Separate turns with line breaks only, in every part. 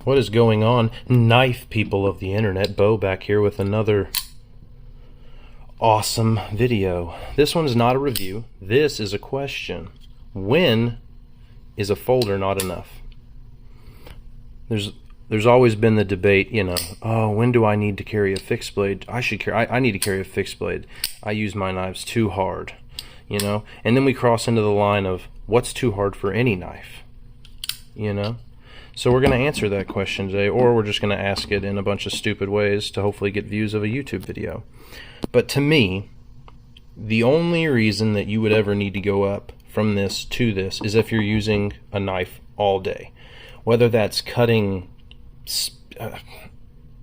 What is going on, knife people of the internet? Bo back here with another awesome video. This one is not a review. This is a question. When is a folder not enough? There's always been the debate, you know, oh, when do I need to carry a fixed blade? I need to carry a fixed blade. I use my knives too hard, you know? And then we cross into the line of what's too hard for any knife, you know? So we're going to answer that question today, or we're just going to ask it in a bunch of stupid ways to hopefully get views of a YouTube video. But to me, the only reason that you would ever need to go up from this to this is if you're using a knife all day. Whether that's cutting,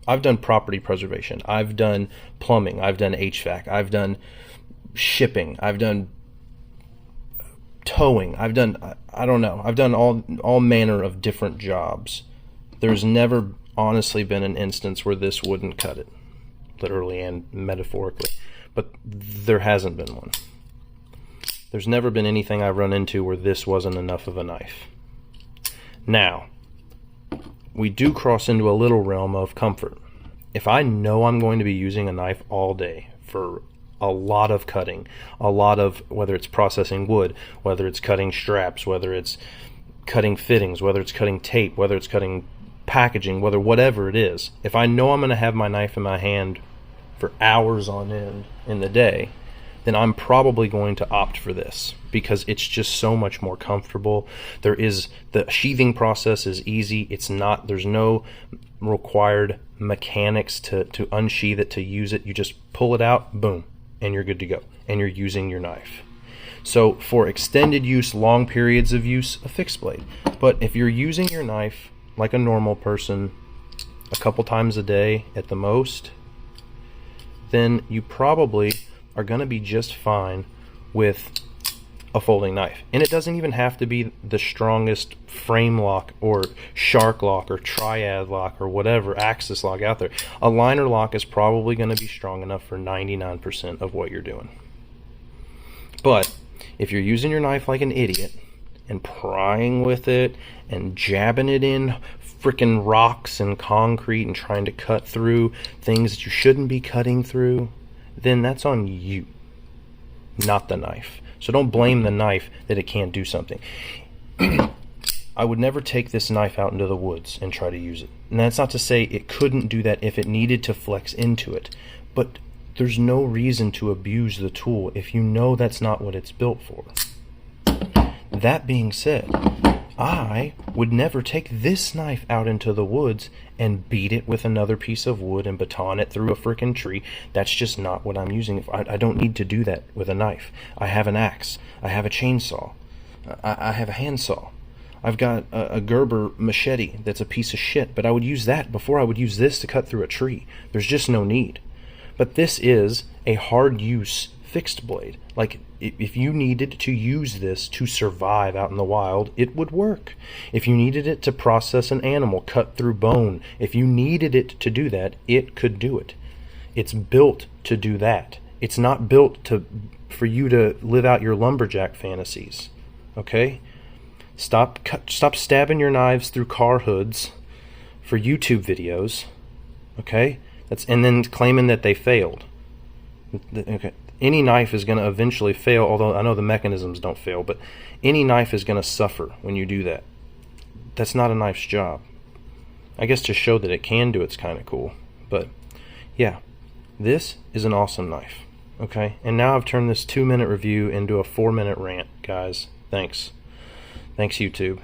I've done property preservation, I've done plumbing, I've done HVAC, I've done shipping, I've done towing, I've done, I don't know, I've done all manner of different jobs. There's never honestly been an instance where this wouldn't cut it, literally and metaphorically, but there hasn't been one. There's never been anything I've run into where this wasn't enough of a knife. Now, we do cross into a little realm of comfort. If I know I'm going to be using a knife all day for a lot of cutting, a lot of, whether it's processing wood, whether it's cutting straps, whether it's cutting fittings, whether it's cutting tape, whether it's cutting packaging, whatever it is, if I know I'm going to have my knife in my hand for hours on end in the day, then I'm probably going to opt for this because it's just so much more comfortable. The sheathing process is easy. There's no required mechanics to unsheath it, to use it. You just pull it out, boom, and you're good to go. And you're using your knife. So for extended use, long periods of use, a fixed blade. But if you're using your knife like a normal person a couple times a day at the most, then you probably are going to be just fine with a folding knife. And it doesn't even have to be the strongest frame lock or shark lock or triad lock or whatever axis lock out there. A liner lock is probably going to be strong enough for 99% of what you're doing. But if you're using your knife like an idiot and prying with it and jabbing it in frickin' rocks and concrete and trying to cut through things that you shouldn't be cutting through, then that's on you, not the knife. So don't blame the knife that it can't do something. I would never take this knife out into the woods and try to use it. And that's not to say it couldn't do that if it needed to flex into it. But there's no reason to abuse the tool if you know that's not what it's built for. That being said, I would never take this knife out into the woods and beat it with another piece of wood and baton it through a frickin' tree. That's just not what I'm using. I don't need to do that with a knife. I have an axe. I have a chainsaw. I have a handsaw. I've got a Gerber machete that's a piece of shit, but I would use that before I would use this to cut through a tree. There's just no need. But this is a hard use fixed blade. Like, if you needed to use this to survive out in the wild, it would work. If you needed it to process an animal, cut through bone, if you needed it to do that, it could do it. It's built to do that. It's not built for you to live out your lumberjack fantasies. Okay? Stop stabbing your knives through car hoods for YouTube videos. Okay? And then claiming that they failed. Okay. Any knife is going to eventually fail, although I know the mechanisms don't fail, but any knife is going to suffer when you do that. That's not a knife's job. I guess to show that it can do it's kind of cool. But yeah, this is an awesome knife. Okay, and now I've turned this 2-minute review into a 4-minute rant, guys. Thanks. Thanks, YouTube.